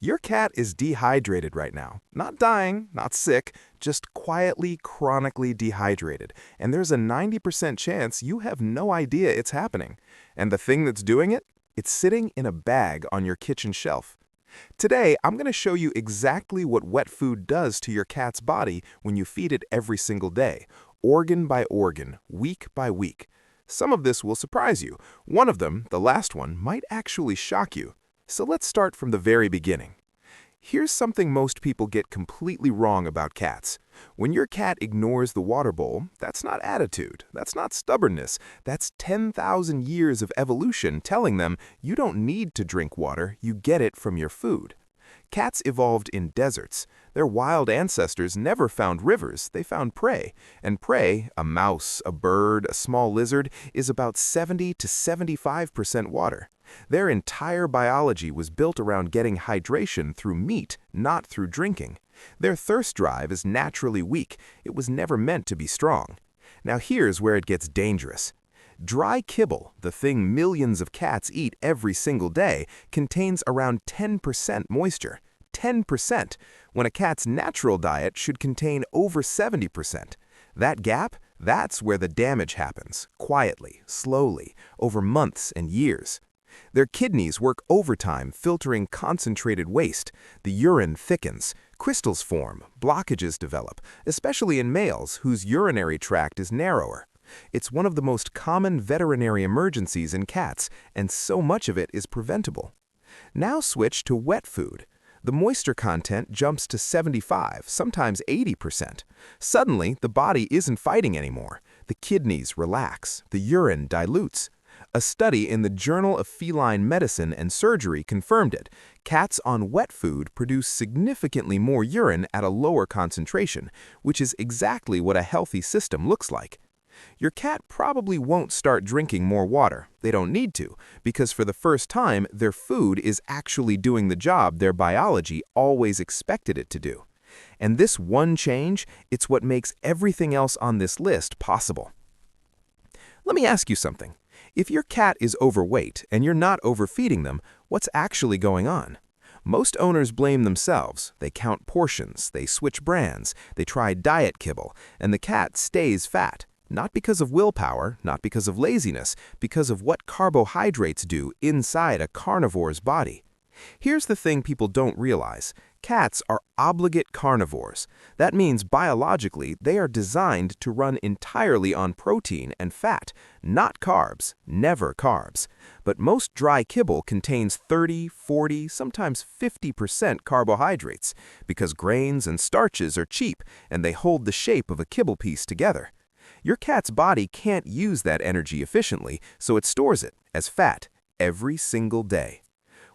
Your cat is dehydrated right now. Not dying, not sick, just quietly, chronically dehydrated. And there's a 90% chance you have no idea it's happening. And the thing that's doing it? It's sitting in a bag on your kitchen shelf. Today, I'm going to show you exactly what wet food does to your cat's body when you feed it every single day, organ by organ, week by week. Some of this will surprise you. One of them, the last one, might actually shock you. So let's start from the very beginning. Here's something most people get completely wrong about cats. When your cat ignores the water bowl, that's not attitude, that's not stubbornness, that's 10,000 years of evolution telling them you don't need to drink water, you get it from your food. Cats evolved in deserts. Their wild ancestors never found rivers, they found prey. And prey, a mouse, a bird, a small lizard, is about 70 to 75% water. Their entire biology was built around getting hydration through meat, not through drinking. Their thirst drive is naturally weak. It was never meant to be strong. Now here's where it gets dangerous. Dry kibble, the thing millions of cats eat every single day, contains around 10% moisture. 10%, when a cat's natural diet should contain over 70%. That gap, that's where the damage happens, quietly, slowly, over months and years. Their kidneys work overtime filtering concentrated waste. The urine thickens, crystals form, blockages develop, especially in males whose urinary tract is narrower. It's one of the most common veterinary emergencies in cats, and so much of it is preventable. Now switch to wet food. The moisture content jumps to 75, sometimes 80%. Suddenly, the body isn't fighting anymore. The kidneys relax, the urine dilutes. A study in the Journal of Feline Medicine and Surgery confirmed it. Cats on wet food produce significantly more urine at a lower concentration, which is exactly what a healthy system looks like. Your cat probably won't start drinking more water. They don't need to, because for the first time, their food is actually doing the job their biology always expected it to do. And this one change, it's what makes everything else on this list possible. Let me ask you something. If your cat is overweight and you're not overfeeding them, what's actually going on? Most owners blame themselves. They count portions, they switch brands, they try diet kibble, and the cat stays fat. Not because of willpower, not because of laziness, because of what carbohydrates do inside a carnivore's body. Here's the thing people don't realize. Cats are obligate carnivores. That means biologically they are designed to run entirely on protein and fat, not carbs, never carbs. But most dry kibble contains 30, 40, sometimes 50% carbohydrates because grains and starches are cheap and they hold the shape of a kibble piece together. Your cat's body can't use that energy efficiently, so it stores it as fat every single day.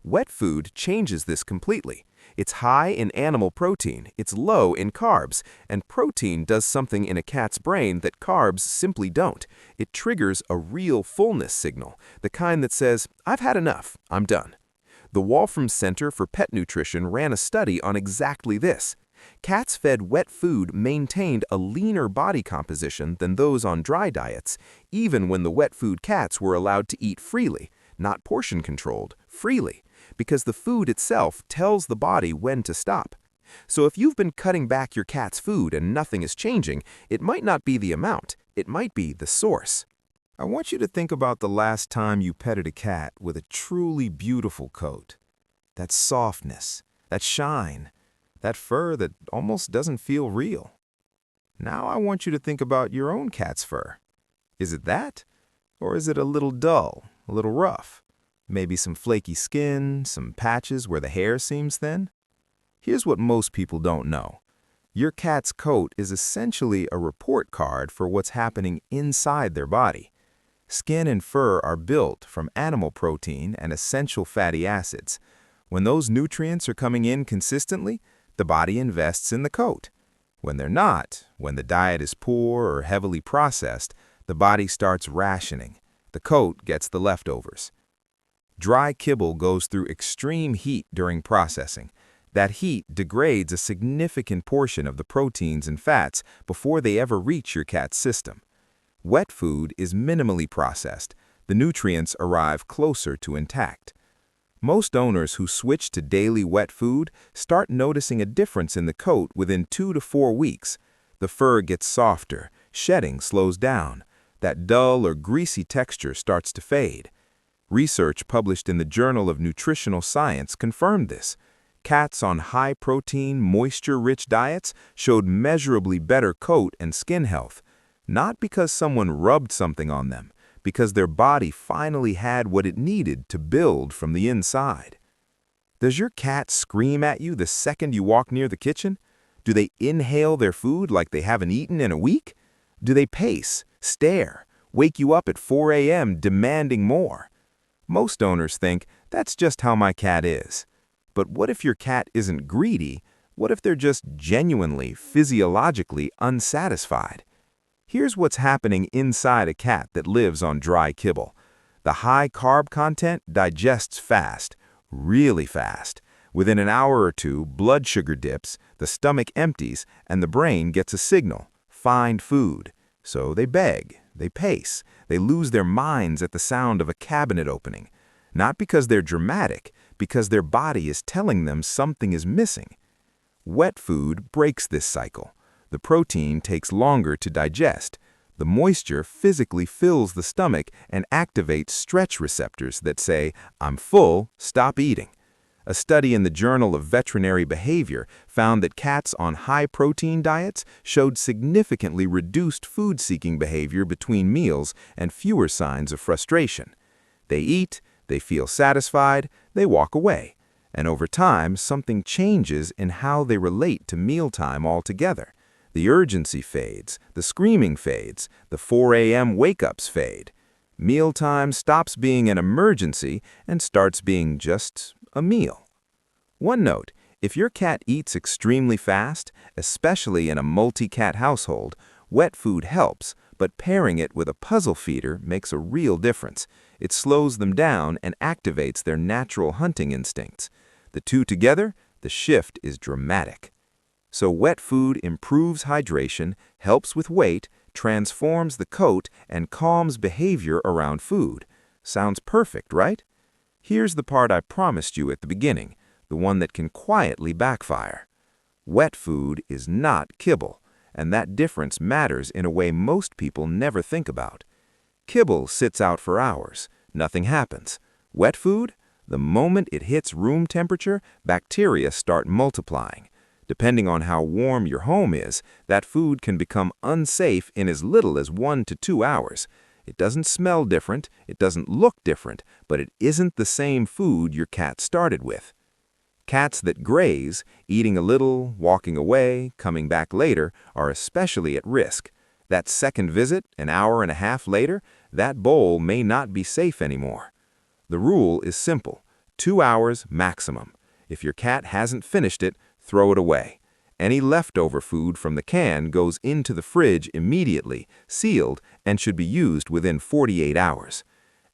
Wet food changes this completely. It's high in animal protein, it's low in carbs, and protein does something in a cat's brain that carbs simply don't. It triggers a real fullness signal, the kind that says, "I've had enough, I'm done." The Wolfram Center for Pet Nutrition ran a study on exactly this. Cats fed wet food maintained a leaner body composition than those on dry diets, even when the wet food cats were allowed to eat freely, not portion controlled, freely, because the food itself tells the body when to stop. So if you've been cutting back your cat's food and nothing is changing, it might not be the amount, it might be the source. I want you to think about the last time you petted a cat with a truly beautiful coat. That softness, that shine, that fur that almost doesn't feel real. Now I want you to think about your own cat's fur. Is it that? Or is it a little dull, a little rough? Maybe some flaky skin, some patches where the hair seems thin? Here's what most people don't know. Your cat's coat is essentially a report card for what's happening inside their body. Skin and fur are built from animal protein and essential fatty acids. When those nutrients are coming in consistently, the body invests in the coat. When they're not, when the diet is poor or heavily processed, the body starts rationing. The coat gets the leftovers. Dry kibble goes through extreme heat during processing. That heat degrades a significant portion of the proteins and fats before they ever reach your cat's system. Wet food is minimally processed. The nutrients arrive closer to intact. Most owners who switch to daily wet food start noticing a difference in the coat within 2 to 4 weeks. The fur gets softer, shedding slows down. That dull or greasy texture starts to fade. Research published in the Journal of Nutritional Science confirmed this. Cats on high-protein, moisture-rich diets showed measurably better coat and skin health, not because someone rubbed something on them, because their body finally had what it needed to build from the inside. Does your cat scream at you the second you walk near the kitchen? Do they inhale their food like they haven't eaten in a week? Do they pace, stare, wake you up at 4 a.m. demanding more? Most owners think, that's just how my cat is. But what if your cat isn't greedy? What if they're just genuinely, physiologically unsatisfied? Here's what's happening inside a cat that lives on dry kibble. The high carb content digests fast, really fast. Within an hour or two, blood sugar dips, the stomach empties, and the brain gets a signal: find food. So they beg, they pace, they lose their minds at the sound of a cabinet opening. Not because they're dramatic, because their body is telling them something is missing. Wet food breaks this cycle. The protein takes longer to digest. The moisture physically fills the stomach and activates stretch receptors that say, "I'm full, stop eating." A study in the Journal of Veterinary Behavior found that cats on high-protein diets showed significantly reduced food-seeking behavior between meals and fewer signs of frustration. They eat, they feel satisfied, they walk away, and over time, something changes in how they relate to mealtime altogether. The urgency fades, the screaming fades, the 4 a.m. wake-ups fade. Mealtime stops being an emergency and starts being just a meal. One note, if your cat eats extremely fast, especially in a multi-cat household, wet food helps, but pairing it with a puzzle feeder makes a real difference. It slows them down and activates their natural hunting instincts. The two together, the shift is dramatic. So wet food improves hydration, helps with weight, transforms the coat, and calms behavior around food. Sounds perfect, right? Here's the part I promised you at the beginning, the one that can quietly backfire. Wet food is not kibble, and that difference matters in a way most people never think about. Kibble sits out for hours. Nothing happens. Wet food? The moment it hits room temperature, bacteria start multiplying. Depending on how warm your home is, that food can become unsafe in as little as 1 to 2 hours. It doesn't smell different, it doesn't look different, but it isn't the same food your cat started with. Cats that graze, eating a little, walking away, coming back later, are especially at risk. That second visit, an hour and a half later, that bowl may not be safe anymore. The rule is simple: 2 hours maximum. If your cat hasn't finished it, throw it away. Any leftover food from the can goes into the fridge immediately, sealed, and should be used within 48 hours.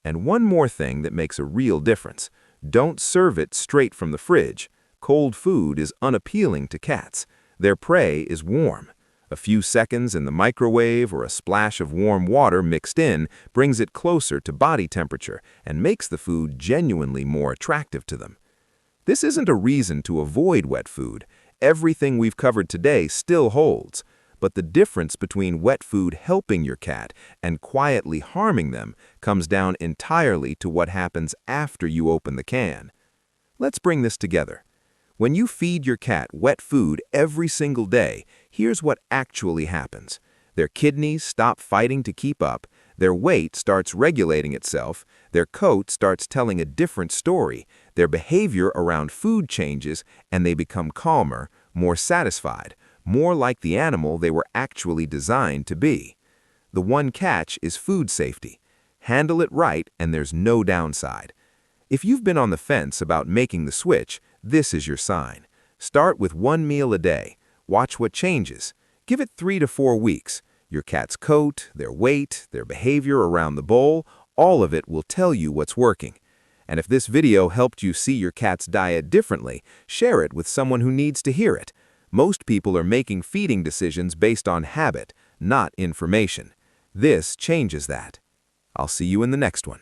And one more thing that makes a real difference: don't serve it straight from the fridge. Cold food is unappealing to cats. Their prey is warm. A few seconds in the microwave or a splash of warm water mixed in brings it closer to body temperature and makes the food genuinely more attractive to them. This isn't a reason to avoid wet food. Everything we've covered today still holds. But the difference between wet food helping your cat and quietly harming them comes down entirely to what happens after you open the can. Let's bring this together. When you feed your cat wet food every single day, here's what actually happens. Their kidneys stop fighting to keep up, their weight starts regulating itself, their coat starts telling a different story, their behavior around food changes, and they become calmer, more satisfied, more like the animal they were actually designed to be. The one catch is food safety. Handle it right and there's no downside. If you've been on the fence about making the switch, this is your sign. Start with 1 meal a day. Watch what changes. Give it 3 to 4 weeks. Your cat's coat, their weight, their behavior around the bowl, all of it will tell you what's working. And if this video helped you see your cat's diet differently, share it with someone who needs to hear it. Most people are making feeding decisions based on habit, not information. This changes that. I'll see you in the next one.